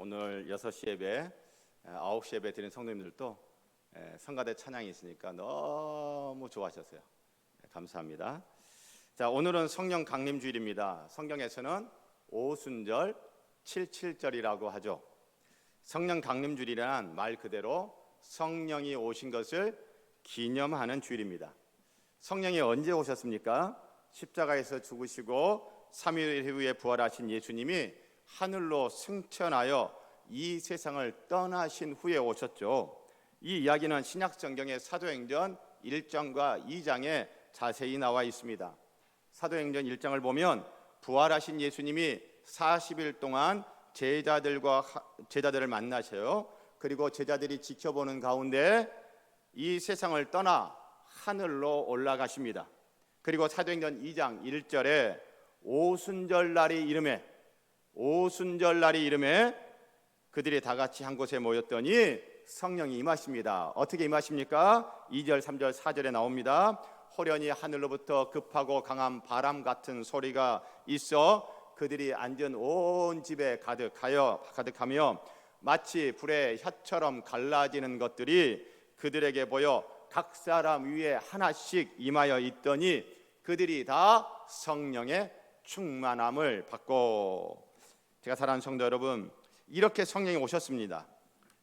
오늘 6시 예배, 9시 예배 드린 성도님들도 성가대 찬양이 있으니까 너무 좋아하셨어요. 감사합니다. 자, 오늘은 성령 강림 주일입니다. 성경에서는 오순절 77절이라고 하죠. 성령 강림 주일이란 말 그대로 성령이 오신 것을 기념하는 주일입니다. 성령이 언제 오셨습니까? 십자가에서 죽으시고 3일 후에 부활하신 예수님이 하늘로 승천하여 이 세상을 떠나신 후에 오셨죠. 이 이야기는 신약성경의 사도행전 1장과 2장에 자세히 나와 있습니다. 사도행전 1장을 보면 부활하신 예수님이 40일 동안 제자들을 만나셔요. 그리고 제자들이 지켜보는 가운데 이 세상을 떠나 하늘로 올라가십니다. 그리고 사도행전 2장 1절에 오순절날이 이름에 그들이 다 같이 한 곳에 모였더니 성령이 임하십니다. 어떻게 임하십니까? 2절, 3절, 4절에 나옵니다. 호련히 하늘로부터 급하고 강한 바람 같은 소리가 있어 그들이 앉은 온 집에 가득하며 마치 불의 혀처럼 갈라지는 것들이 그들에게 보여 각 사람 위에 하나씩 임하여 있더니 그들이 다 성령의 충만함을 받고. 제가 사랑하는 성도 여러분, 이렇게 성령이 오셨습니다.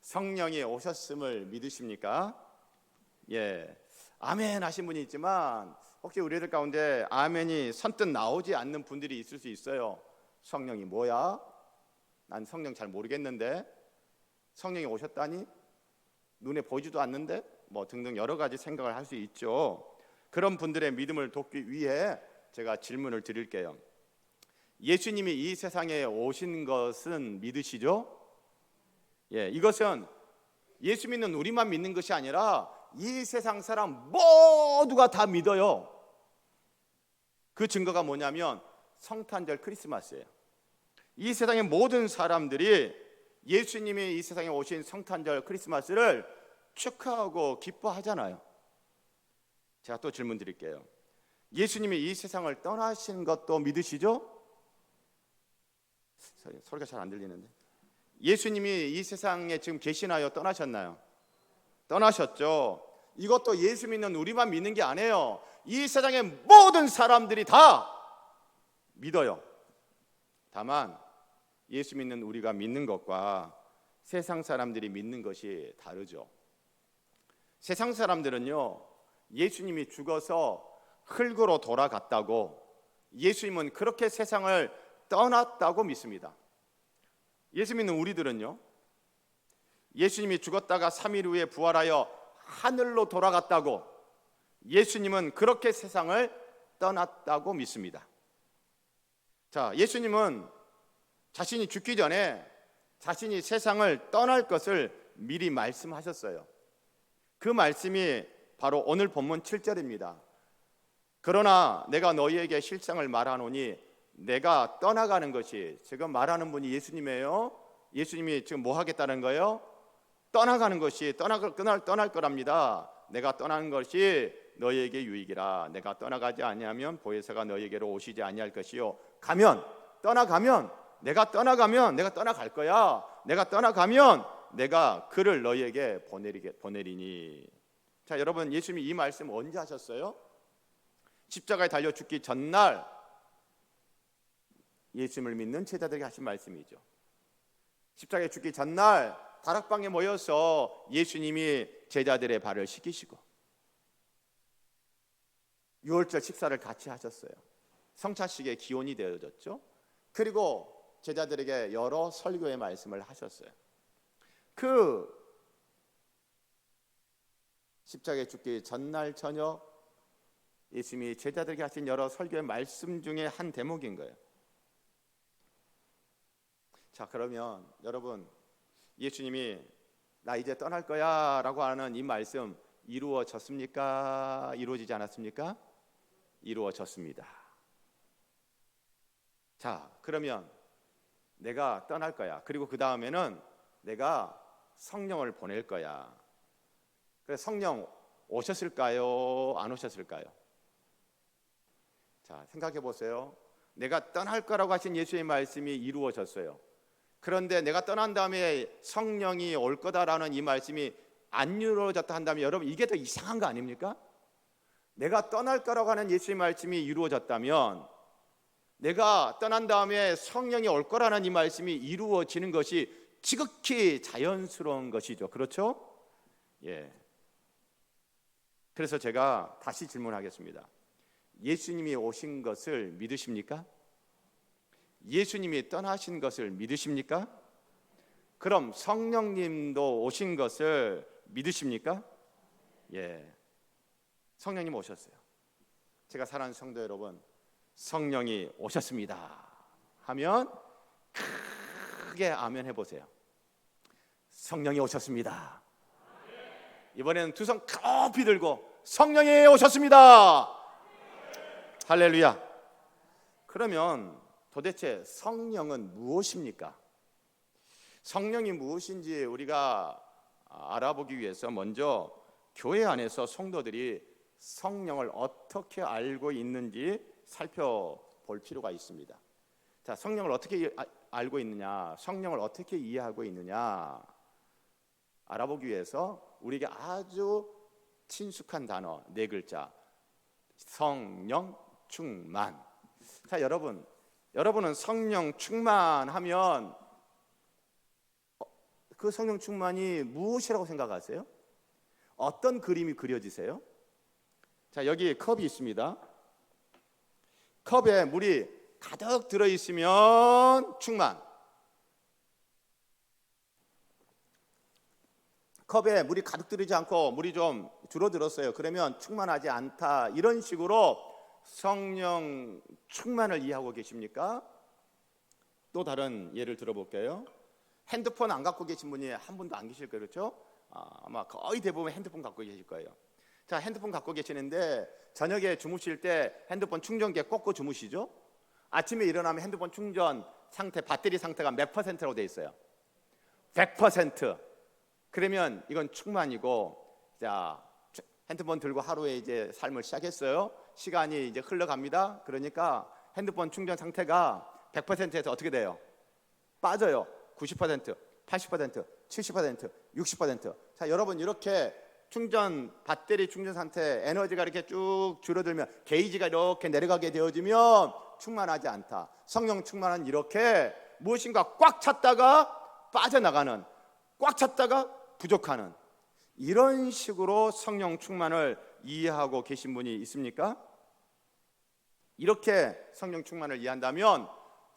성령이 오셨음을 믿으십니까? 예, 아멘 하신 분이 있지만 혹시 우리들 가운데 아멘이 선뜻 나오지 않는 분들이 있을 수 있어요. 성령이 뭐야? 난 성령 잘 모르겠는데, 성령이 오셨다니? 눈에 보이지도 않는데? 뭐 등등 여러 가지 생각을 할 수 있죠. 그런 분들의 믿음을 돕기 위해 제가 질문을 드릴게요. 예수님이 이 세상에 오신 것은 믿으시죠? 예, 이것은 예수 믿는 우리만 믿는 것이 아니라 이 세상 사람 모두가 다 믿어요. 그 증거가 뭐냐면 성탄절 크리스마스예요. 이 세상의 모든 사람들이 예수님이 이 세상에 오신 성탄절 크리스마스를 축하하고 기뻐하잖아요. 제가 또 질문 드릴게요. 예수님이 이 세상을 떠나신 것도 믿으시죠? 소리가 잘 안 들리는데. 예수님이 이 세상에 지금 계시나요? 떠나셨나요? 떠나셨죠. 이것도 예수 믿는 우리만 믿는 게 아니에요. 이 세상의 모든 사람들이 다 믿어요. 다만 예수 믿는 우리가 믿는 것과 세상 사람들이 믿는 것이 다르죠. 세상 사람들은요, 예수님이 죽어서 흙으로 돌아갔다고, 예수님은 그렇게 세상을 떠났다고 믿습니다. 예수 믿는 우리들은요, 예수님이 죽었다가 3일 후에 부활하여 하늘로 돌아갔다고, 예수님은 그렇게 세상을 떠났다고 믿습니다. 자, 예수님은 자신이 죽기 전에 자신이 세상을 떠날 것을 미리 말씀하셨어요. 그 말씀이 바로 오늘 본문 7절입니다. 그러나 내가 너희에게 실상을 말하노니 내가 떠나가는 것이, 지금 말하는 분이 예수님이에요. 예수님이 지금 뭐 하겠다는 거예요? 떠나가는 것이 떠날 거랍니다. 내가 떠나는 것이 너희에게 유익이라. 내가 떠나가지 아니하면 보혜사가 너희에게로 오시지 아니할 것이요. 떠나가면 내가 떠나갈 거야. 내가 떠나가면 내가 그를 너희에게 보내리니. 자, 여러분, 예수님이 이 말씀 언제 하셨어요? 십자가에 달려 죽기 전날 예수님을 믿는 제자들에게 하신 말씀이죠. 십자가에 죽기 전날 다락방에 모여서 예수님이 제자들의 발을 씻기시고 유월절 식사를 같이 하셨어요. 성찬식의 기원이 되어졌죠. 그리고 제자들에게 여러 설교의 말씀을 하셨어요. 그 십자가에 죽기 전날 저녁 예수님이 제자들에게 하신 여러 설교의 말씀 중에 한 대목인 거예요. 자, 그러면 여러분, 예수님이 나 이제 떠날 거야 라고 하는 이 말씀 이루어졌습니까? 이루어지지 않았습니까? 이루어졌습니다. 자, 그러면 내가 떠날 거야. 그리고 그 다음에는 내가 성령을 보낼 거야. 그래서 성령 오셨을까요? 안 오셨을까요? 자, 생각해 보세요. 내가 떠날 거라고 하신 예수의 말씀이 이루어졌어요. 그런데 내가 떠난 다음에 성령이 올 거다라는 이 말씀이 안 이루어졌다 한다면 여러분 이게 더 이상한 거 아닙니까? 내가 떠날 거라고 하는 예수의 말씀이 이루어졌다면 내가 떠난 다음에 성령이 올 거라는 이 말씀이 이루어지는 것이 지극히 자연스러운 것이죠. 그렇죠? 예. 그래서 제가 다시 질문하겠습니다. 예수님이 오신 것을 믿으십니까? 예수님이 떠나신 것을 믿으십니까? 그럼 성령님도 오신 것을 믿으십니까? 예. 성령님 오셨어요. 제가 사랑하는 성도 여러분, 성령이 오셨습니다 하면 크게 아멘 해보세요. 성령이 오셨습니다. 이번에는 두 손 높이 들고 성령이 오셨습니다. 할렐루야. 그러면 도대체 성령은 무엇입니까? 성령이 무엇인지 우리가 알아보기 위해서 먼저 교회 안에서 성도들이 성령을 어떻게 알고 있는지 살펴볼 필요가 있습니다. 자, 성령을 어떻게 알고 있느냐, 성령을 어떻게 이해하고 있느냐 알아보기 위해서 우리에게 아주 친숙한 단어 네 글자, 성령 충만. 자, 여러분은 성령 충만하면 그 성령 충만이 무엇이라고 생각하세요? 어떤 그림이 그려지세요? 자, 여기 컵이 있습니다. 컵에 물이 가득 들어있으면 충만. 컵에 물이 가득 들이지 않고 물이 좀 줄어들었어요. 그러면 충만하지 않다. 이런 식으로 성령 충만을 이해하고 계십니까? 또 다른 예를 들어볼게요. 핸드폰 안 갖고 계신 분이 한 분도 안 계실 거예요. 그렇죠? 아마 거의 대부분 핸드폰 갖고 계실 거예요. 자, 핸드폰 갖고 계시는데 저녁에 주무실 때 핸드폰 충전기에 꽂고 주무시죠? 아침에 일어나면 핸드폰 충전 상태, 배터리 상태가 몇 %라고 돼 있어요? 100%. 그러면 이건 충만이고, 자, 핸드폰 들고 하루에 이제 삶을 시작했어요. 시간이 이제 흘러갑니다. 그러니까 핸드폰 충전 상태가 100%에서 어떻게 돼요? 빠져요. 90%, 80%, 70%, 60%. 자, 여러분 이렇게 배터리 충전 상태 에너지가 이렇게 쭉 줄어들면 게이지가 이렇게 내려가게 되어지면 충만하지 않다. 성령 충만은 이렇게 무엇인가 꽉 찼다가 빠져나가는, 꽉 찼다가 부족하는 이런 식으로 성령 충만을 이해하고 계신 분이 있습니까? 이렇게 성령 충만을 이해한다면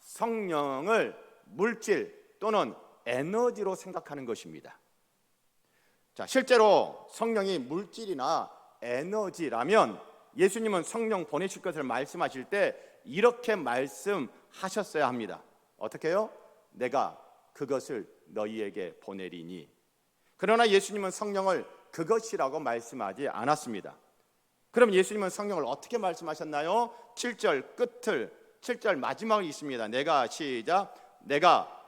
성령을 물질 또는 에너지로 생각하는 것입니다. 자, 실제로 성령이 물질이나 에너지라면 예수님은 성령 보내실 것을 말씀하실 때 이렇게 말씀하셨어야 합니다. 어떻게 해요? 내가 그것을 너희에게 보내리니. 그러나 예수님은 성령을 그것이라고 말씀하지 않았습니다. 그럼 예수님은 성령을 어떻게 말씀하셨나요? 7절 끝을, 7절 마지막이 있습니다. 내가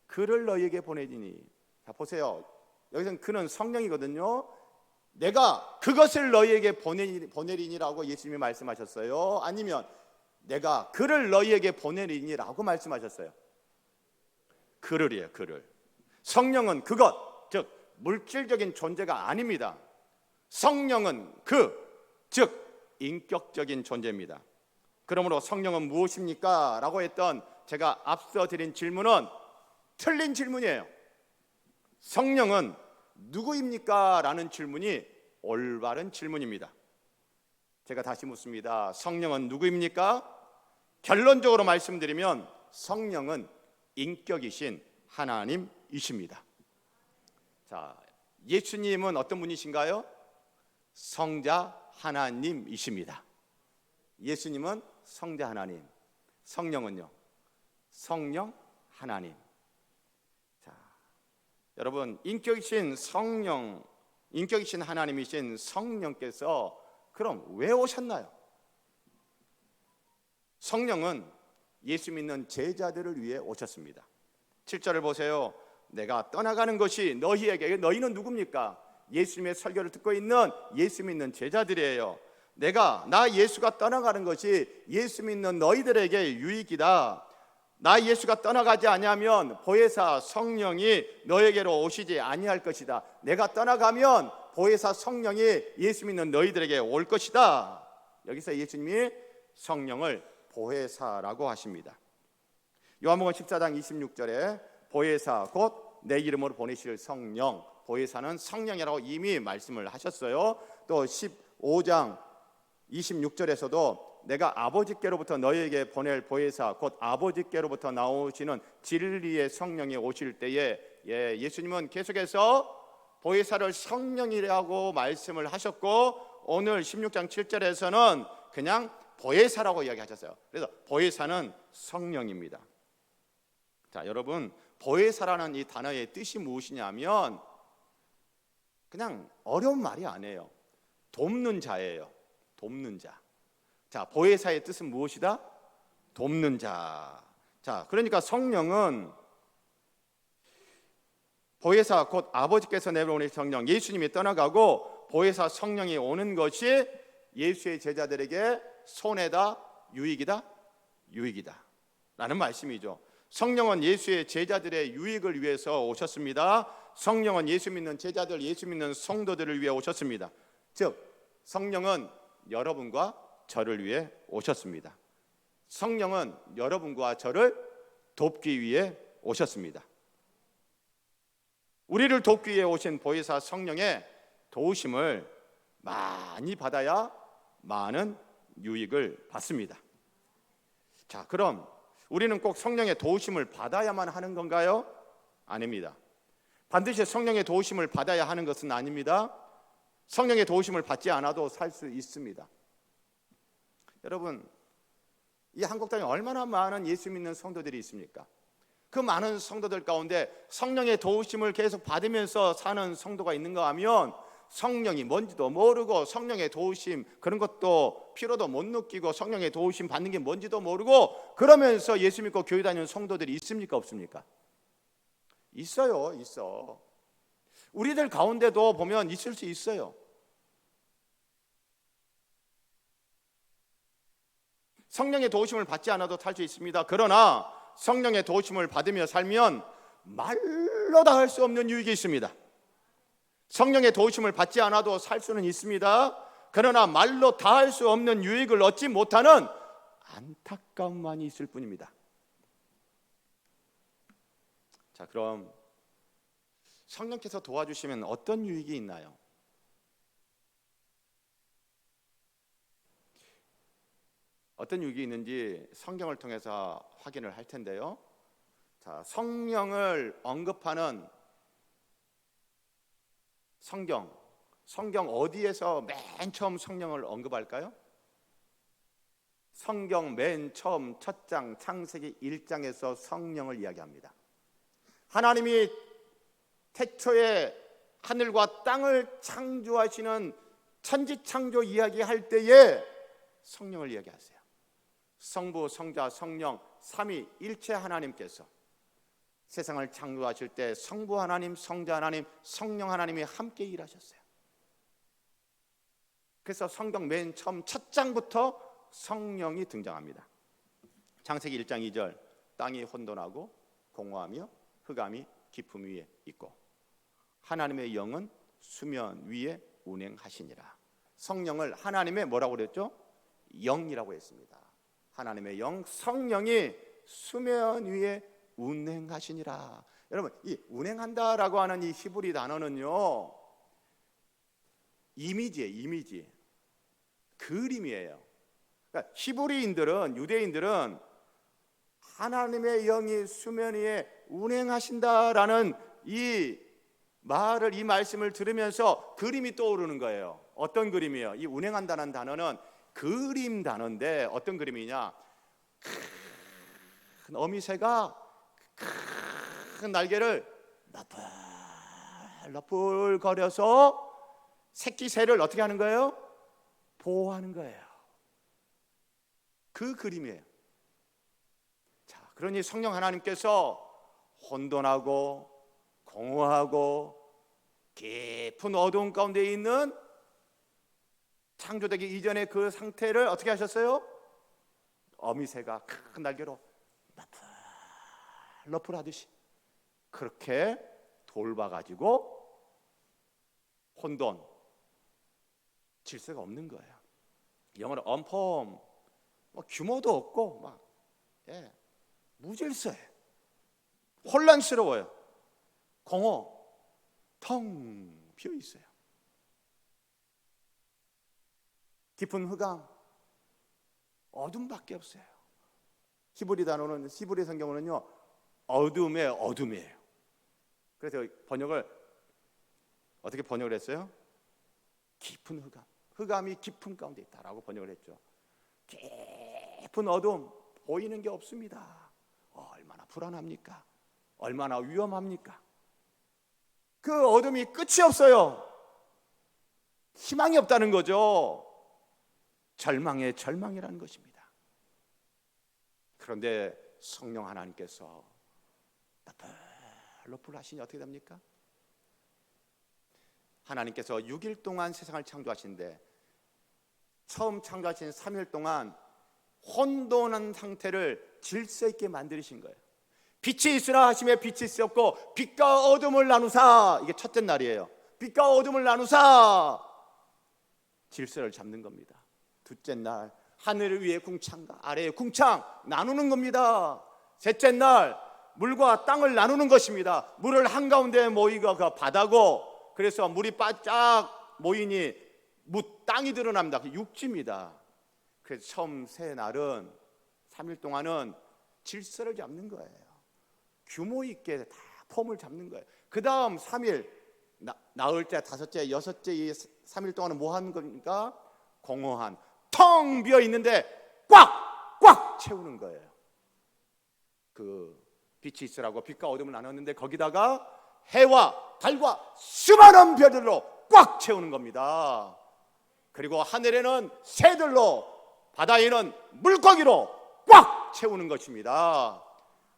그를 너희에게 보내리니. 자, 보세요. 여기서는 그는 성령이거든요. 내가 그것을 너희에게 보내리니라고 예수님이 말씀하셨어요? 아니면 내가 그를 너희에게 보내리니라고 말씀하셨어요? 그를이에요. 그를. 성령은 그것, 즉 물질적인 존재가 아닙니다. 성령은 즉 인격적인 존재입니다. 그러므로 성령은 무엇입니까? 라고 했던 제가 앞서 드린 질문은 틀린 질문이에요. 성령은 누구입니까? 라는 질문이 올바른 질문입니다. 제가 다시 묻습니다. 성령은 누구입니까? 결론적으로 말씀드리면 성령은 인격이신 하나님이십니다. 자, 예수님은 어떤 분이신가요? 성자 하나님이십니다. 예수님은 성자 하나님, 성령은요? 성령 하나님. 자, 여러분 인격이신 성령, 인격이신 하나님이신 성령께서 그럼 왜 오셨나요? 성령은 예수 믿는 제자들을 위해 오셨습니다. 7절을 보세요. 내가 떠나가는 것이 너희에게, 너희는 누굽니까? 예수님의 설교를 듣고 있는 예수 믿는 제자들이에요. 나 예수가 떠나가는 것이 예수 믿는 너희들에게 유익이다. 나 예수가 떠나가지 아니하면 보혜사 성령이 너에게로 오시지 아니할 것이다. 내가 떠나가면 보혜사 성령이 예수 믿는 너희들에게 올 것이다. 여기서 예수님이 성령을 보혜사라고 하십니다. 요한복음 14장 26절에 보혜사 곧 내 이름으로 보내실 성령, 보혜사는 성령이라고 이미 말씀을 하셨어요. 또 15장 26절에서도 내가 아버지께로부터 너희에게 보낼 보혜사 곧 아버지께로부터 나오시는 진리의 성령이 오실 때에 예수님은 계속해서 보혜사를 성령이라고 말씀을 하셨고, 오늘 16장 7절에서는 그냥 보혜사라고 이야기하셨어요. 그래서 보혜사는 성령입니다. 자, 여러분, 보혜사라는 이 단어의 뜻이 무엇이냐면 그냥 어려운 말이 아니에요. 돕는 자예요. 돕는 자. 자, 보혜사의 뜻은 무엇이다? 돕는 자. 자, 그러니까 성령은 보혜사 곧 아버지께서 내려오는 성령, 예수님이 떠나가고 보혜사 성령이 오는 것이 예수의 제자들에게 손해다, 유익이다? 유익이다 라는 말씀이죠. 성령은 예수의 제자들의 유익을 위해서 오셨습니다. 성령은 예수 믿는 제자들, 예수 믿는 성도들을 위해 오셨습니다. 즉 성령은 여러분과 저를 위해 오셨습니다. 성령은 여러분과 저를 돕기 위해 오셨습니다. 우리를 돕기 위해 오신 보혜사 성령의 도우심을 많이 받아야 많은 유익을 받습니다. 자, 그럼 우리는 꼭 성령의 도우심을 받아야만 하는 건가요? 아닙니다. 반드시 성령의 도우심을 받아야 하는 것은 아닙니다. 성령의 도우심을 받지 않아도 살 수 있습니다. 여러분, 이 한국 땅에 얼마나 많은 예수 믿는 성도들이 있습니까? 그 많은 성도들 가운데 성령의 도우심을 계속 받으면서 사는 성도가 있는가 하면 성령이 뭔지도 모르고 성령의 도우심 그런 것도 피로도 못 느끼고 성령의 도우심 받는 게 뭔지도 모르고 그러면서 예수 믿고 교회 다니는 성도들이 있습니까? 없습니까? 있어요. 있어. 우리들 가운데도 보면 있을 수 있어요. 성령의 도우심을 받지 않아도 살 수 있습니다. 그러나 성령의 도우심을 받으며 살면 말로 다 할 수 없는 유익이 있습니다. 성령의 도우심을 받지 않아도 살 수는 있습니다. 그러나 말로 다 할 수 없는 유익을 얻지 못하는 안타까움만이 있을 뿐입니다. 자, 그럼 성령께서 도와주시면 어떤 유익이 있나요? 어떤 유익이 있는지 성경을 통해서 확인을 할 텐데요. 자, 성령을 언급하는 성경 어디에서 맨 처음 성령을 언급할까요? 성경 맨 처음 첫 장 창세기 1장에서 성령을 이야기합니다. 하나님이 태초에 하늘과 땅을 창조하시는 천지창조 이야기할 때에 성령을 이야기하세요. 성부, 성자, 성령 삼위일체 하나님께서 세상을 창조하실 때 성부 하나님, 성자 하나님, 성령 하나님이 함께 일하셨어요. 그래서 성경 맨 처음 첫 장부터 성령이 등장합니다. 창세기 1장 2절 땅이 혼돈하고 공허하며 흑암이 깊음 위에 있고 하나님의 영은 수면 위에 운행하시니라. 성령을 하나님의 뭐라고 그랬죠? 영이라고 했습니다. 하나님의 영 성령이 수면 위에 운행하시니라. 여러분, 이 운행한다라고 하는 이 히브리 단어는요, 이미지예요. 이미지. 그림이에요. 그러니까 히브리인들은, 유대인들은 하나님의 영이 수면 위에 운행하신다라는 이 말을, 이 말씀을 들으면서 그림이 떠오르는 거예요. 어떤 그림이에요? 이 운행한다는 단어는 그림 단어인데 어떤 그림이냐? 큰 어미새가 큰 날개를 너풀거려서 새끼 새를 어떻게 하는 거예요? 보호하는 거예요. 그 그림이에요. 자, 그러니 성령 하나님께서 혼돈하고 공허하고 깊은 어두운 가운데 있는 창조되기 이전의 그 상태를 어떻게 하셨어요? 어미새가 큰 날개로 러플 하듯이 그렇게 돌봐가지고 혼돈, 질서가 없는 거예요. 영어로 언폼, 규모도 없고 막 무질서해, 혼란스러워요. 공허, 텅 비어 있어요. 깊은 흑암, 어둠밖에 없어요. 히브리 단어는, 히브리 성경으로는요 어둠의 어둠이에요. 그래서 번역을 어떻게 번역을 했어요? 깊은 흑암, 흑암이 깊은 가운데 있다라고 번역을 했죠. 깊은 어둠, 보이는 게 없습니다. 얼마나 불안합니까? 얼마나 위험합니까? 그 어둠이 끝이 없어요. 희망이 없다는 거죠. 절망의 절망이라는 것입니다. 그런데 성령 하나님께서 러플 하시니 어떻게 됩니까? 하나님께서 6일 동안 세상을 창조하신데 처음 창조하신 3일 동안 혼돈한 상태를 질서 있게 만드신 거예요. 빛이 있으라 하시매 빛이 있었고 빛과 어둠을 나누사, 이게 첫째 날이에요. 빛과 어둠을 나누사 질서를 잡는 겁니다. 둘째 날 하늘 위에 궁창과 아래에 궁창 나누는 겁니다. 셋째 날 물과 땅을 나누는 것입니다. 물을 한가운데 모이가 그 바다고, 그래서 물이 바짝 모이니 땅이 드러납니다. 그 육지입니다. 그래서 처음 세 날은 3일 동안은 질서를 잡는 거예요. 규모 있게 다 폼을 잡는 거예요. 그 다음 3일 나흘째, 다섯째, 여섯째 이 3일 동안은 뭐 하는 겁니까? 공허한, 텅 비어 있는데 꽉 채우는 거예요. 그 빛이 있으라고 빛과 어둠을 나눴는데 거기다가 해와 달과 수많은 별들로 꽉 채우는 겁니다. 그리고 하늘에는 새들로, 바다에는 물고기로 꽉 채우는 것입니다.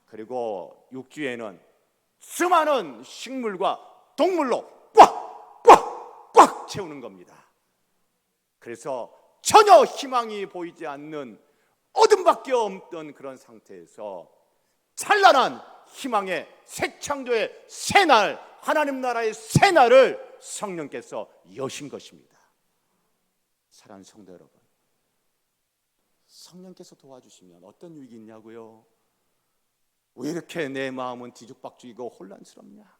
그리고 육지에는 수많은 식물과 동물로 꽉 채우는 겁니다. 그래서 전혀 희망이 보이지 않는 어둠밖에 없던 그런 상태에서 찬란한 희망의 새 창조의 새 날, 하나님 나라의 새 날을 성령께서 여신 것입니다. 사랑하는 성도 여러분, 성령께서 도와주시면 어떤 유익이 있냐고요? 왜 이렇게 내 마음은 뒤죽박죽이고 혼란스럽냐?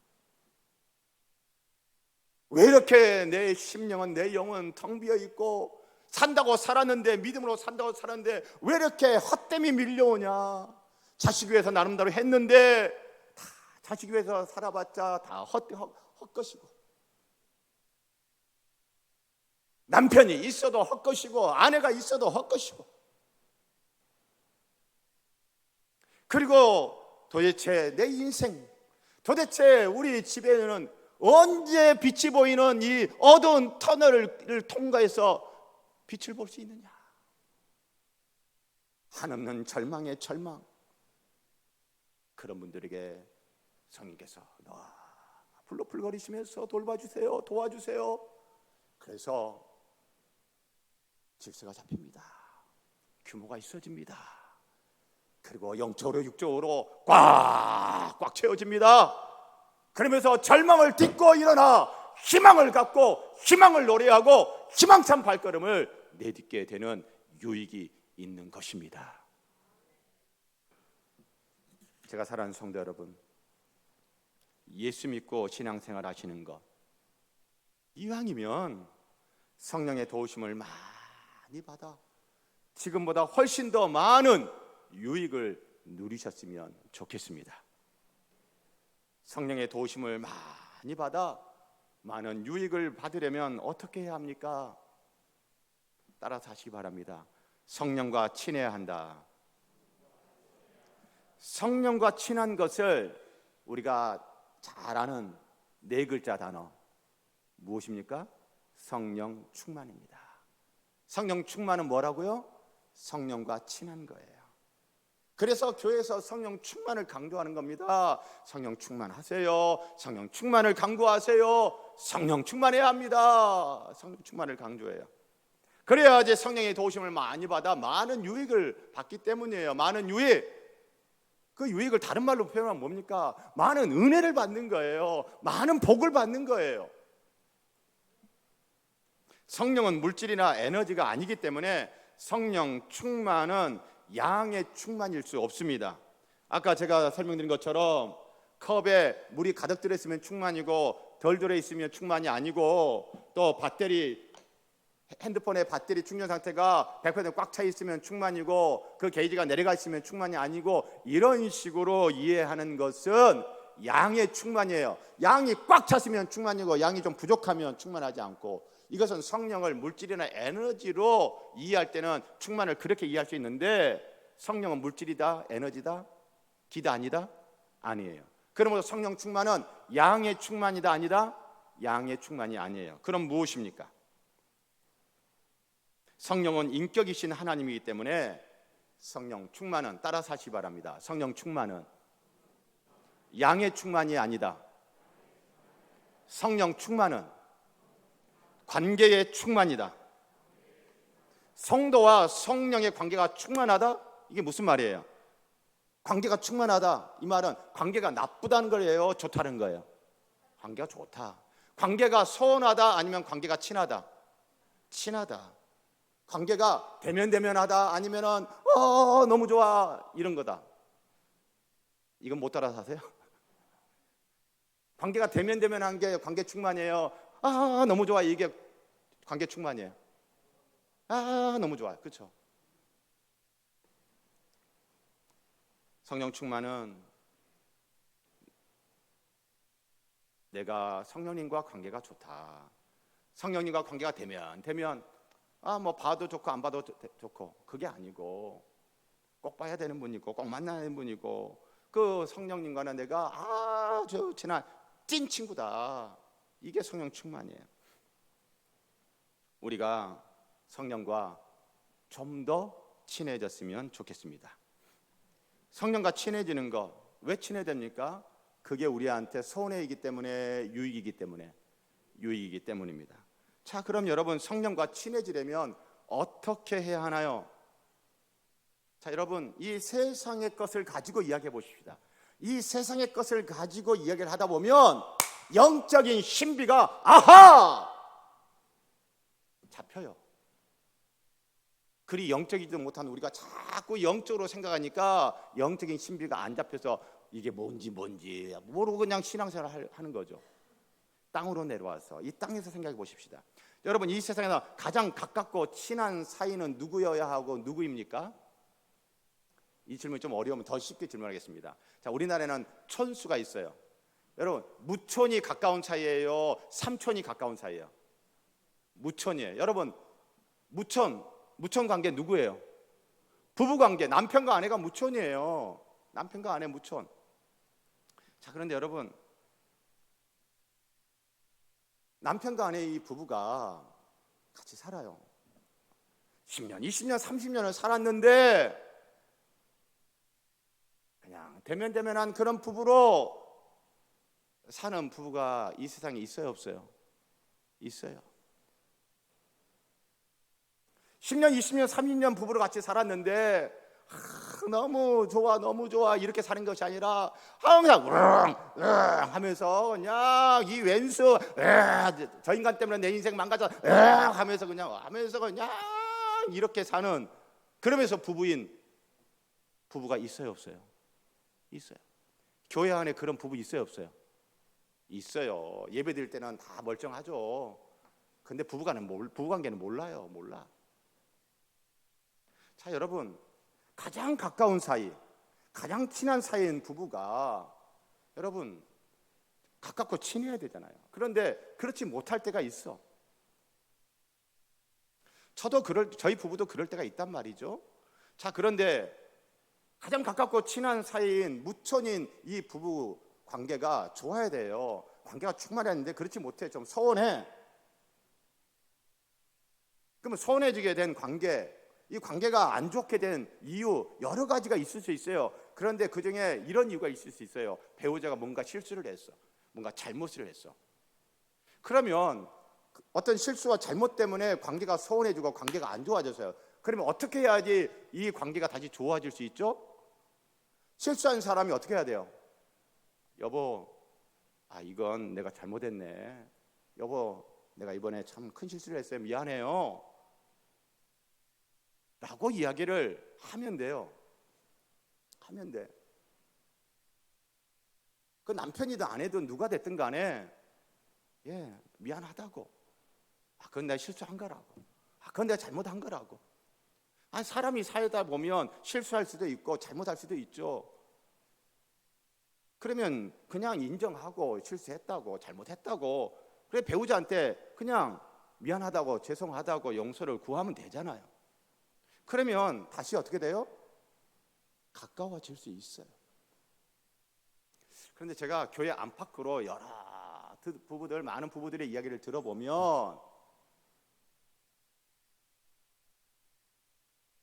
왜 이렇게 내 심령은, 내 영은 텅 비어 있고 산다고 살았는데, 믿음으로 산다고 살았는데 왜 이렇게 헛됨이 밀려오냐? 자식 위해서 나름대로 했는데 다 자식 위해서 살아봤자 다 헛것이고, 남편이 있어도 헛것이고 아내가 있어도 헛것이고, 그리고 도대체 내 인생, 도대체 우리 집에는 언제 빛이 보이는 이 어두운 터널을 통과해서 빛을 볼 수 있느냐? 한없는 절망의 절망. 그런 분들에게 성령께서 불러불거리시면서 돌봐주세요, 도와주세요. 그래서 질서가 잡힙니다. 규모가 있어집니다. 그리고 영적으로 육적으로 꽉 채워집니다. 그러면서 절망을 딛고 일어나 희망을 갖고 희망을 노래하고 희망찬 발걸음을 내딛게 되는 유익이 있는 것입니다. 제가 사랑하는 성도 여러분, 예수 믿고 신앙생활 하시는 것, 이왕이면 성령의 도우심을 많이 받아 지금보다 훨씬 더 많은 유익을 누리셨으면 좋겠습니다. 성령의 도우심을 많이 받아 많은 유익을 받으려면 어떻게 해야 합니까? 따라서 하시기 바랍니다. 성령과 친해야 한다. 성령과 친한 것을 우리가 잘 아는 네 글자 단어 무엇입니까? 성령 충만입니다. 성령 충만은 뭐라고요? 성령과 친한 거예요. 그래서 교회에서 성령 충만을 강조하는 겁니다. 성령 충만하세요. 성령 충만을 강구하세요. 성령 충만해야 합니다. 성령 충만을 강조해요. 그래야지 성령의 도우심을 많이 받아 많은 유익을 받기 때문이에요. 많은 유익. 그 유익을 다른 말로 표현하면 뭡니까? 많은 은혜를 받는 거예요. 많은 복을 받는 거예요. 성령은 물질이나 에너지가 아니기 때문에 성령 충만은 양의 충만일 수 없습니다. 아까 제가 설명드린 것처럼 컵에 물이 가득 들어있으면 충만이고 덜 들어있으면 충만이 아니고, 또 핸드폰의 배터리 충전 상태가 100% 꽉 차 있으면 충만이고 그 게이지가 내려가 있으면 충만이 아니고, 이런 식으로 이해하는 것은 양의 충만이에요. 양이 꽉 찼으면 충만이고 양이 좀 부족하면 충만하지 않고, 이것은 성령을 물질이나 에너지로 이해할 때는 충만을 그렇게 이해할 수 있는데, 성령은 물질이다, 에너지다, 기다, 아니다? 아니에요. 그러므로 성령 충만은 양의 충만이다, 아니다? 양의 충만이 아니에요. 그럼 무엇입니까? 성령은 인격이신 하나님이기 때문에 성령 충만은, 따라서 하시기 바랍니다. 성령 충만은 양의 충만이 아니다. 성령 충만은 관계의 충만이다. 성도와 성령의 관계가 충만하다? 이게 무슨 말이에요? 관계가 충만하다, 이 말은 관계가 나쁘다는 거예요, 좋다는 거예요? 관계가 좋다. 관계가 서운하다, 아니면 관계가 친하다? 친하다. 관계가 대면대면하다, 아니면은 너무 좋아, 이런 거다? 이건 못 따라서 하세요? 관계가 대면대면한 게 관계 충만이에요? 너무 좋아, 이게 관계 충만이에요? 너무 좋아요, 그렇죠? 성령 충만은 내가 성령님과 관계가 좋다, 성령님과 관계가 되면 뭐 봐도 좋고 안 봐도 좋고, 그게 아니고 꼭 봐야 되는 분이고 꼭 만나야 되는 분이고, 그 성령님과는 내가 아주 친한 찐 친구다, 이게 성령 충만이에요. 우리가 성령과 좀 더 친해졌으면 좋겠습니다. 성령과 친해지는 것, 왜 친해야 됩니까? 그게 우리한테 손해이기 때문에, 유익이기 때문입니다. 자, 그럼 여러분, 성령과 친해지려면 어떻게 해야 하나요? 자, 여러분, 이 세상의 것을 가지고 이야기해 보십시다. 이 세상의 것을 가지고 이야기를 하다 보면 영적인 신비가 잡혀요. 그리 영적이지도 못한 우리가 자꾸 영적으로 생각하니까 영적인 신비가 안 잡혀서 이게 뭔지 모르고 그냥 신앙생활을 하는 거죠. 땅으로 내려와서 이 땅에서 생각해 보십시다. 여러분, 이 세상에서 가장 가깝고 친한 사이는 누구여야 하고 누구입니까? 이 질문이 좀 어려우면 더 쉽게 질문하겠습니다. 자, 우리나라에는 촌수가 있어요. 여러분, 무촌이 가까운 사이예요, 삼촌이 가까운 사이예요? 무촌이에요. 여러분, 무촌 관계 누구예요? 부부 관계, 남편과 아내가 무촌이에요. 남편과 아내 무촌. 자, 그런데 여러분, 남편과 아내 이 부부가 같이 살아요. 10년, 20년, 30년을 살았는데 그냥 대면대면한 그런 부부로 사는 부부가 이 세상에 있어요, 없어요? 있어요. 10년, 20년, 30년 부부로 같이 살았는데 너무 좋아 이렇게 사는 것이 아니라 항상 으응 하면서 그냥 이 왼수 저 인간 때문에 내 인생 망가져 하면서 그냥 이렇게 사는, 그러면서 부부가 있어요, 없어요? 있어요. 교회 안에 그런 부부 있어요, 없어요? 있어요. 예배 드릴 때는 다 멀쩡하죠. 근데 부부관계는 몰라. 자, 여러분, 가장 가까운 사이, 가장 친한 사이인 부부가 여러분 가깝고 친해야 되잖아요. 그런데 그렇지 못할 때가 있어. 저희 부부도 그럴 때가 있단 말이죠. 자, 그런데 가장 가깝고 친한 사이인 무촌인 이 부부 관계가 좋아야 돼요. 관계가 충만했는데 그렇지 못해, 좀 서운해. 그러면 서운해지게 된 관계, 이 관계가 안 좋게 된 이유 여러 가지가 있을 수 있어요. 그런데 그중에 이런 이유가 있을 수 있어요. 배우자가 뭔가 실수를 했어, 뭔가 잘못을 했어. 그러면 어떤 실수와 잘못 때문에 관계가 서운해지고 관계가 안 좋아져서요. 그러면 어떻게 해야지 이 관계가 다시 좋아질 수 있죠? 실수한 사람이 어떻게 해야 돼요? 여보, 이건 내가 잘못했네. 여보, 내가 이번에 참 큰 실수를 했어요. 미안해요. 라고 이야기를 하면 돼요. 하면 돼. 그 남편이든 아내든 누가 됐든 간에 미안하다고. 그건 내가 실수한 거라고. 그건 내가 잘못한 거라고. 사람이 살다 보면 실수할 수도 있고 잘못할 수도 있죠. 그러면 그냥 인정하고 실수했다고 잘못했다고 그래 배우자한테 그냥 미안하다고 죄송하다고 용서를 구하면 되잖아요. 그러면 다시 어떻게 돼요? 가까워질 수 있어요. 그런데 제가 교회 안팎으로 여러 부부들, 많은 부부들의 이야기를 들어보면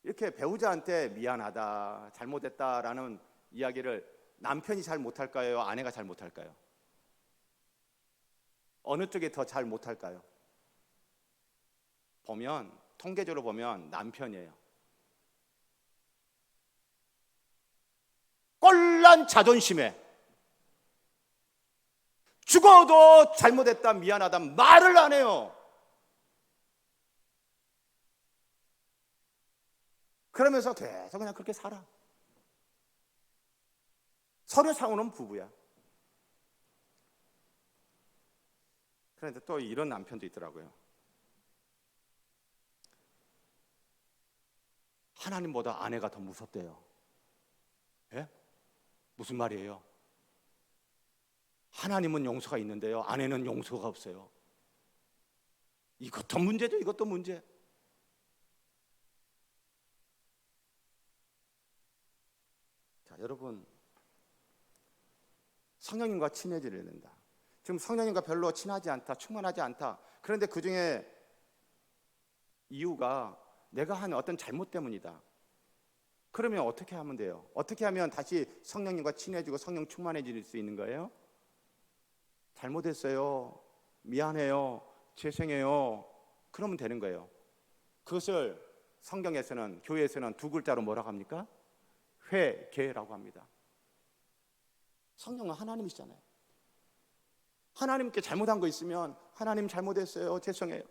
이렇게 배우자한테 미안하다, 잘못했다라는 이야기를 남편이 잘 못할까요? 아내가 잘 못할까요? 어느 쪽이 더 잘 못할까요? 보면 통계적으로 보면 남편이에요. 꼴난 자존심에 죽어도 잘못했다, 미안하다 말을 안 해요. 그러면서 계속 그냥 그렇게 살아. 서로 싸우는 부부야. 그런데 또 이런 남편도 있더라고요. 하나님보다 아내가 더 무섭대요. 예? 무슨 말이에요? 하나님은 용서가 있는데요, 아내는 용서가 없어요. 이것도 문제죠. 이것도 문제. 자, 여러분, 성령님과 친해지려야 된다. 지금 성령님과 별로 친하지 않다, 충만하지 않다. 그런데 그 중에 이유가 내가 한 어떤 잘못 때문이다. 그러면 어떻게 하면 돼요? 어떻게 하면 다시 성령님과 친해지고 성령 충만해질 수 있는 거예요? 잘못했어요, 미안해요, 죄송해요. 그러면 되는 거예요. 그것을 성경에서는, 교회에서는 두 글자로 뭐라고 합니까? 회개라고 합니다. 성령은 하나님이시잖아요. 하나님께 잘못한 거 있으면 하나님 잘못했어요, 죄송해요.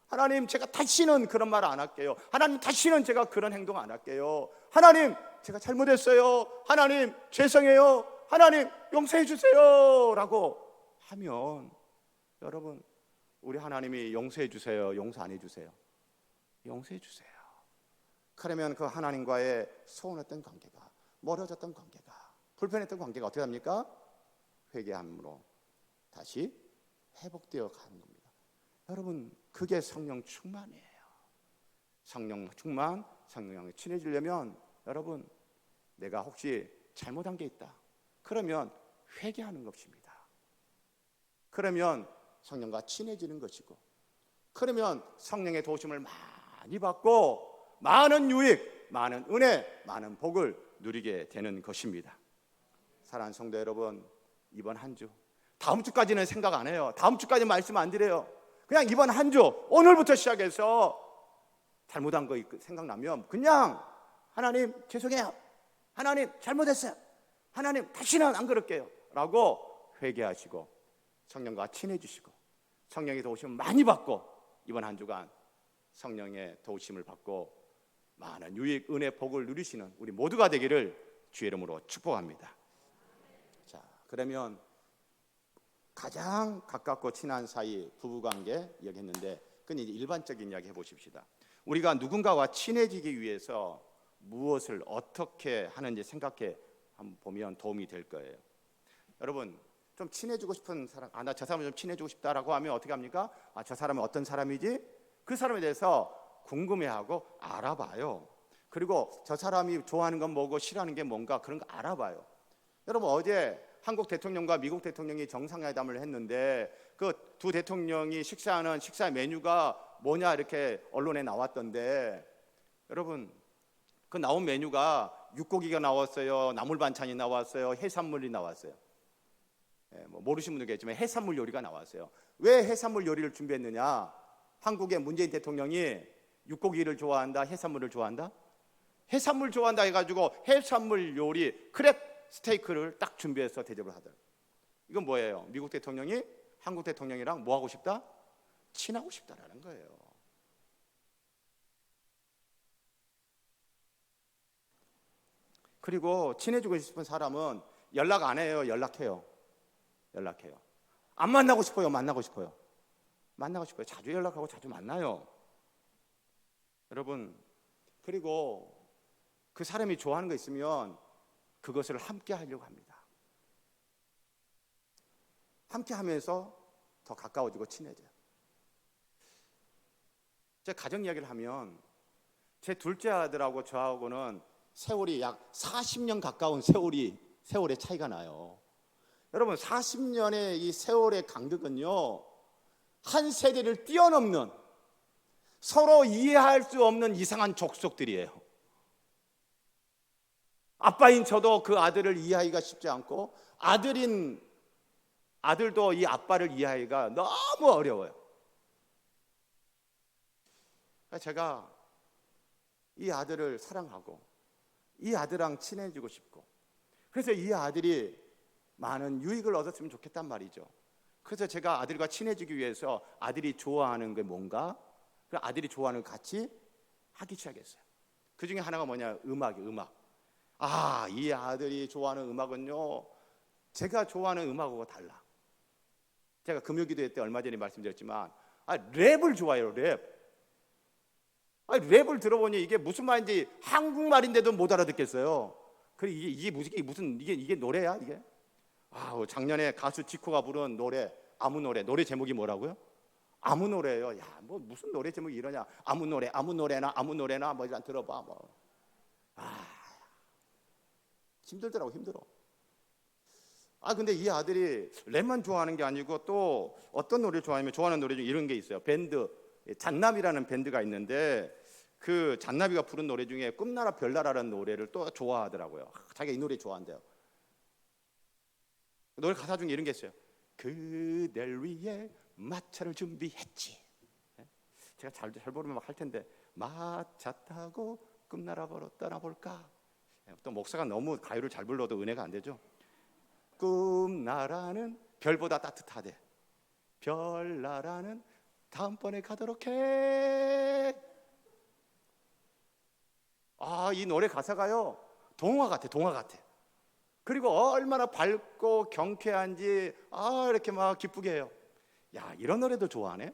하나님, 제가 다시는 그런 말 안 할게요. 하나님, 다시는 제가 그런 행동 안 할게요. 하나님, 제가 잘못했어요. 하나님, 죄송해요. 하나님, 용서해 주세요 라고 하면, 여러분, 우리 하나님이 용서해 주세요, 용서 안 해 주세요? 용서해 주세요. 그러면 그 하나님과의 소원했던 관계가, 멀어졌던 관계가, 불편했던 관계가 어떻게 합니까? 회개함으로 다시 회복되어 가는 겁니다. 여러분, 그게 성령 충만이에요. 성령 충만, 성령에 친해지려면 여러분, 내가 혹시 잘못한 게 있다, 그러면 회개하는 것입니다. 그러면 성령과 친해지는 것이고, 그러면 성령의 도우심을 많이 받고 많은 유익, 많은 은혜, 많은 복을 누리게 되는 것입니다. 사랑하는 성도 여러분, 이번 한 주, 다음 주까지는 생각 안 해요. 다음 주까지 말씀 안 드려요. 그냥 이번 한 주, 오늘부터 시작해서 잘못한 거 생각나면 그냥 하나님 죄송해요, 하나님 잘못했어요, 하나님 다시는 안 그럴게요 라고 회개하시고 성령과 친해지시고 성령의 도우심을 많이 받고 이번 한 주간 성령의 도우심을 받고 많은 유익, 은혜, 복을 누리시는 우리 모두가 되기를 주의 이름으로 축복합니다. 자, 그러면 가장 가깝고 친한 사이 부부관계 이야기했는데, 그건 이제 일반적인 이야기 해보십시다. 우리가 누군가와 친해지기 위해서 무엇을 어떻게 하는지 생각해 한번 보면 도움이 될 거예요. 여러분, 좀 친해지고 싶은 사람, 나 저 사람을 좀 친해지고 싶다라고 하면 어떻게 합니까? 저 사람은 어떤 사람이지? 그 사람에 대해서 궁금해하고 알아봐요. 그리고 저 사람이 좋아하는 건 뭐고 싫어하는 게 뭔가 그런 거 알아봐요. 여러분, 어제 한국 대통령과 미국 대통령이 정상회담을 했는데 그 두 대통령이 식사하는 식사 메뉴가 뭐냐 이렇게 언론에 나왔던데, 여러분, 그 나온 메뉴가 육고기가 나왔어요, 나물 반찬이 나왔어요, 해산물이 나왔어요. 모르시는 분도 계시지만 해산물 요리가 나왔어요. 왜 해산물 요리를 준비했느냐? 한국의 문재인 대통령이 육고기를 좋아한다, 해산물을 좋아한다? 해산물 좋아한다 해가지고 해산물 요리 크랩 스테이크를 딱 준비해서 대접을 하더라고요. 이건 뭐예요? 미국 대통령이 한국 대통령이랑 뭐 하고 싶다? 친하고 싶다라는 거예요. 그리고 친해지고 싶은 사람은 연락 안 해요? 연락해요? 연락해요. 안 만나고 싶어요? 만나고 싶어요? 만나고 싶어요. 자주 연락하고 자주 만나요. 여러분, 그리고 그 사람이 좋아하는 거 있으면 그것을 함께 하려고 합니다. 함께 하면서 더 가까워지고 친해져요. 제가 가정 이야기를 하면 제 둘째 아들하고 저하고는 세월이 약 40년 가까운 세월의 차이가 나요. 여러분, 40년의 이 세월의 간격은요, 한 세대를 뛰어넘는, 서로 이해할 수 없는 이상한 족속들이에요. 아빠인 저도 그 아들을 이해하기가 쉽지 않고, 아들도 이 아빠를 이해하기가 너무 어려워요. 제가 이 아들을 사랑하고 이 아들랑 친해지고 싶고, 그래서 이 아들이 많은 유익을 얻었으면 좋겠단 말이죠. 그래서 제가 아들과 친해지기 위해서 아들이 좋아하는 게 뭔가, 그 아들이 좋아하는 걸 같이 하기 시작했어요. 그 중에 하나가 뭐냐? 음악이에요. 음악. 이 아들이 좋아하는 음악은요, 제가 좋아하는 음악하고 달라. 제가 금요기도회 때 얼마 전에 말씀드렸지만 랩을 좋아해요. 랩. 랩을 들어보니 이게 무슨 말인지 한국말인데도 못 알아듣겠어요. 그래, 이게 무슨 이게 노래야 이게? 작년에 가수 지코가 부른 노래, 아무 노래 제목이 뭐라고요? 아무 노래예요. 야, 뭐 무슨 노래 제목이 이러냐? 아무 노래나 뭐 일단 들어봐. 힘들더라고, 힘들어. 근데 이 아들이 랩만 좋아하는 게 아니고 또 어떤 노래를 좋아하냐면, 좋아하는 노래 중에 이런 게 있어요. 밴드 잔나비라는 밴드가 있는데, 그 잔나비가 부른 노래 중에 꿈나라 별나라라는 노래를 또 좋아하더라고요. 자기가 이 노래 좋아한대요. 노래 가사 중에 이런 게 있어요. 그댈 위해 마차를 준비했지. 제가 잘 부르면 막 할 텐데, 마차 타고 꿈나라 보러 떠나볼까. 또 목사가 너무 가요를 잘 불러도 은혜가 안 되죠. 꿈나라는 별보다 따뜻하대. 별나라는 다음번에 가도록 해. 이 노래 가사가요, 동화 같아. 그리고 얼마나 밝고 경쾌한지 이렇게 막 기쁘게 해요. 야, 이런 노래도 좋아하네.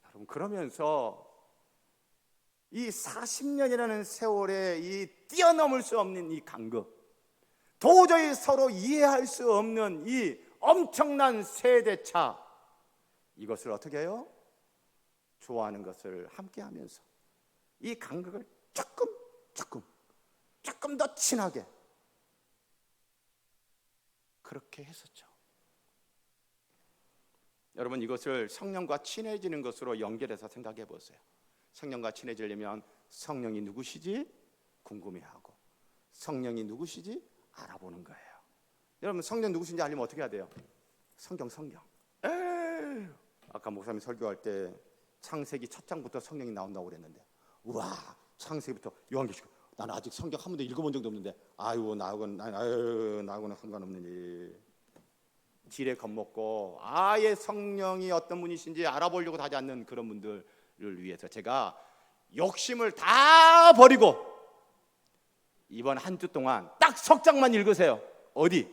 여러분, 그러면서 이 40년이라는 세월에 이 뛰어넘을 수 없는 이 간극, 도저히 서로 이해할 수 없는 이 엄청난 세대차, 이것을 어떻게 해요? 좋아하는 것을 함께 하면서 이 간극을 조금 더 친하게, 그렇게 했었죠. 여러분, 이것을 성령과 친해지는 것으로 연결해서 생각해 보세요. 성령과 친해지려면 성령이 누구시지 궁금해하고, 성령이 누구시지 알아보는 거예요. 여러분, 성령 누구신지 알려면 어떻게 해야 돼요? 성경. 아까 목사님 설교할 때 창세기 첫 장부터 성령이 나온다고 그랬는데, 우와, 창세기부터 요한계시록, 나는 아직 성경 한 번도 읽어본 적도 없는데, 나하고는 상관없는 일. 지레 겁먹고 아예 성령이 어떤 분이신지 알아보려고 하지 않는 그런 분들을 위해서 제가 욕심을 다 버리고 이번 한 주 동안 딱 석 장만 읽으세요. 어디?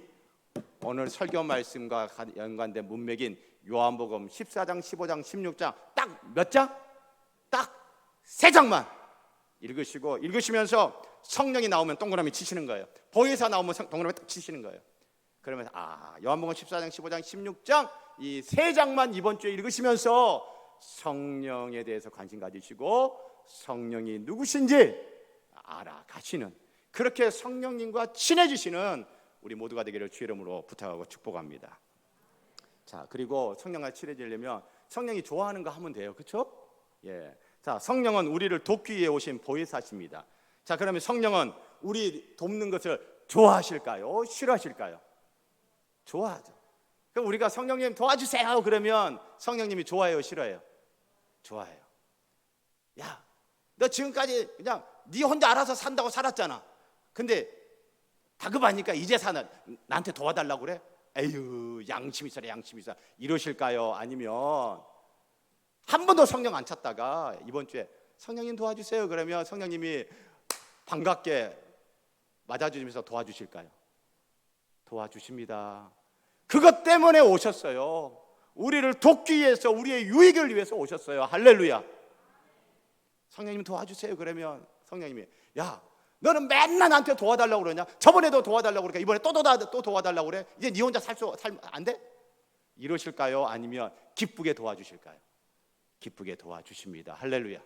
오늘 설교 말씀과 연관된 문맥인 요한복음 14장, 15장, 16장 딱 몇 장? 딱 3장만 읽으시면서 성령이 나오면 동그라미 치시는 거예요. 보혜사 나오면 동그라미 딱 치시는 거예요. 그러면 요한복음 14장, 15장, 16장 이 3장만 이번 주에 읽으시면서 성령에 대해서 관심 가지시고 성령이 누구신지 알아가시는, 그렇게 성령님과 친해지시는 우리 모두가 되기를 주의 이름으로 부탁하고 축복합니다. 자, 그리고 성령과 친해지려면 성령이 좋아하는 거 하면 돼요. 그렇죠? 예. 자, 성령은 우리를 돕기 위해 오신 보혜사십니다. 자, 그러면 성령은 우리 돕는 것을 좋아하실까요? 싫어하실까요? 좋아하죠. 그럼 우리가 성령님 도와주세요 그러면 성령님이 좋아해요, 싫어해요? 좋아해요. 야, 너 지금까지 그냥 네 혼자 알아서 산다고 살았잖아. 근데 다급하니까 이제 사는 나한테 도와달라고 그래? 에휴, 양심 있어라, 양심 있어. 이러실까요? 아니면 한 번도 성령 안 찾다가 이번 주에 성령님 도와주세요 그러면 성령님이 반갑게 맞아주면서 도와주실까요? 도와주십니다. 그것 때문에 오셨어요. 우리를 돕기 위해서, 우리의 유익을 위해서 오셨어요. 할렐루야. 성령님 도와주세요 그러면 성령님이, 야, 너는 맨날 나한테 도와달라고 그러냐? 저번에도 도와달라고 그러니까 이번에 또 도와달라고 그래? 이제 네 혼자 살면 안 돼? 이러실까요? 아니면 기쁘게 도와주실까요? 기쁘게 도와주십니다. 할렐루야.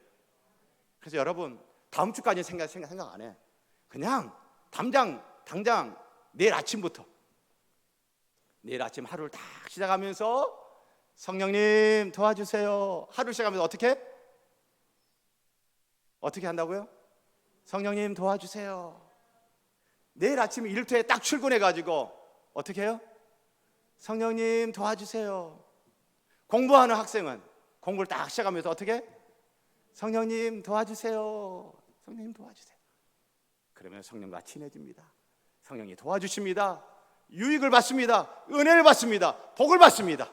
그래서 여러분, 다음 주까지 생각 안 해. 그냥 당장 내일 아침부터, 내일 아침 하루를 딱 시작하면서 성령님 도와주세요. 하루 시작하면서 어떻게 한다고요? 성령님 도와주세요. 내일 아침에 일터에 딱 출근해가지고 어떻게 해요? 성령님 도와주세요. 공부하는 학생은 공부를 딱 시작하면서 어떻게 해? 성령님 도와주세요. 성령님 도와주세요. 그러면 성령과 친해집니다. 성령이 도와주십니다. 유익을 받습니다. 은혜를 받습니다. 복을 받습니다.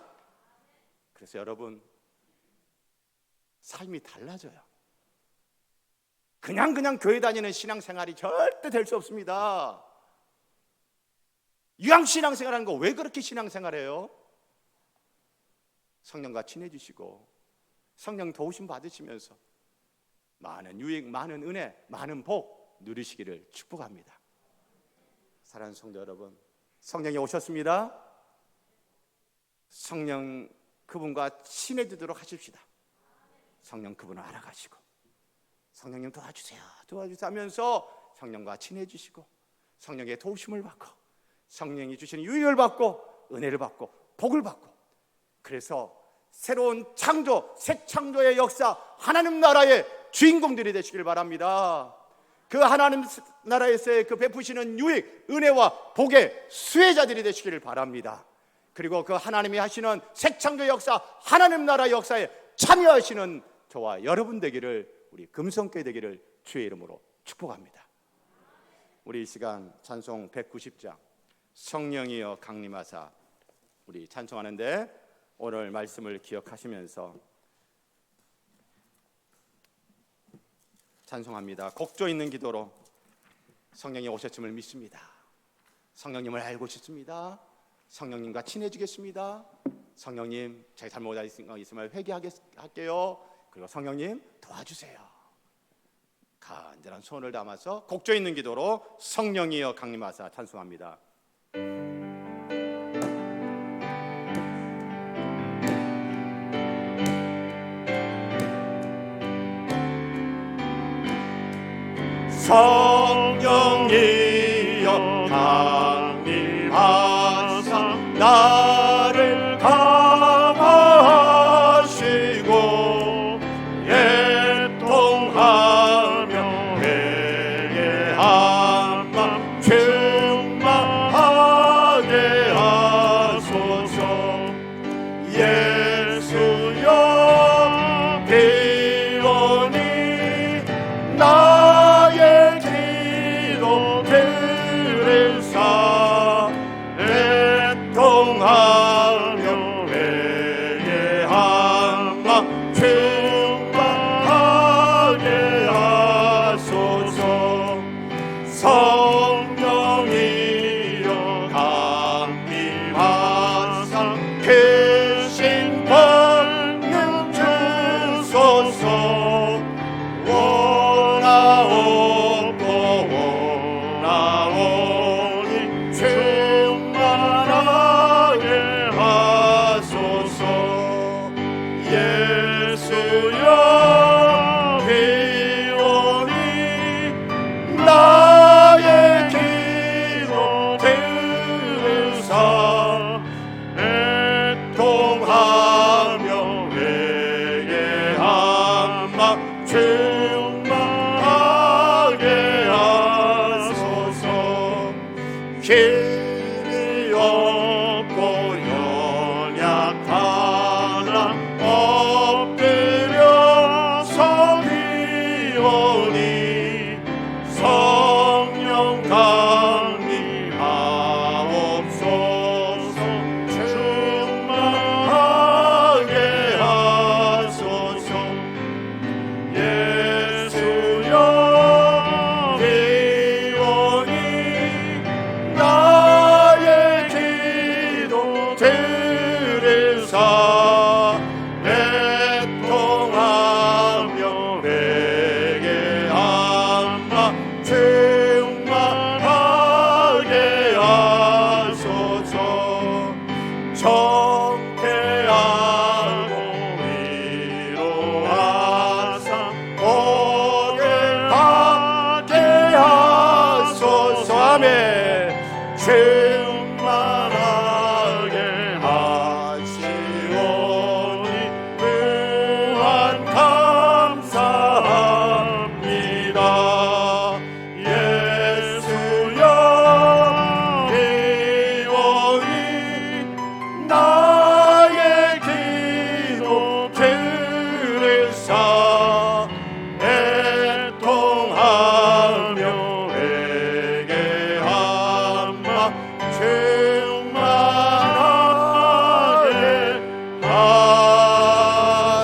그래서 여러분, 삶이 달라져요. 그냥 교회 다니는 신앙생활이 절대 될 수 없습니다. 유양 신앙생활하는 거 왜 그렇게 신앙생활해요? 성령과 친해지시고 성령 도우심 받으시면서 많은 유익, 많은 은혜, 많은 복 누리시기를 축복합니다. 사랑하는 성도 여러분, 성령이 오셨습니다. 성령 그분과 친해지도록 하십시다. 성령 그분을 알아가시고 성령님 도와주세요 하면서 성령과 친해지시고 성령의 도우심을 받고 성령이 주시는 유익을 받고 은혜를 받고 복을 받고, 그래서 새로운 창조, 새 창조의 역사, 하나님 나라의 주인공들이 되시길 바랍니다. 그 하나님 나라에서의 그 베푸시는 유익, 은혜와 복의 수혜자들이 되시기를 바랍니다. 그리고 그 하나님이 하시는 새 창조 역사, 하나님 나라 역사에 참여하시는 저와 여러분 되기를, 우리 금성교회 되기를 주의 이름으로 축복합니다. 우리 이 시간 찬송 190장 성령이여 강림하사 우리 찬송하는데, 오늘 말씀을 기억하시면서 찬송합니다. 곡조 있는 기도로 성령이 오셨음을 믿습니다. 성령님을 알고 싶습니다. 성령님과 친해지겠습니다. 성령님, 제가 잘못한 거 있으면 회개할게요. 그리고 성령님 도와주세요. 간절한 소원을 담아서 곡조 있는 기도로 성령이여 강림하사 찬송합니다. 성령이여 강림하사 나를 감화하시고 애통하며 회개한 맘 충만하게 하소서. 예수여 비오니 나의 기도 들으사 애통하 정케하고 위로하사 복을 받게 하소서. 아멘. 충만하게 하시오니 무한 감사합니다. 예수여 기원이 나의 기도 들으사 애통하며 회개하마 충만하게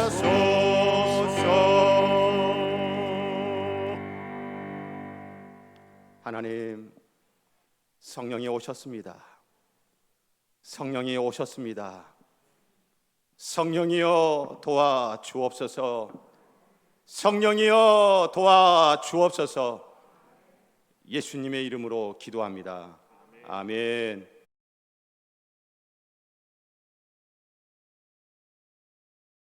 하소서. 하나님, 성령이 오셨습니다. 성령이 오셨습니다. 성령이여 도와 주옵소서. 성령이여 도와 주옵소서. 예수님의 이름으로 기도합니다. 아멘.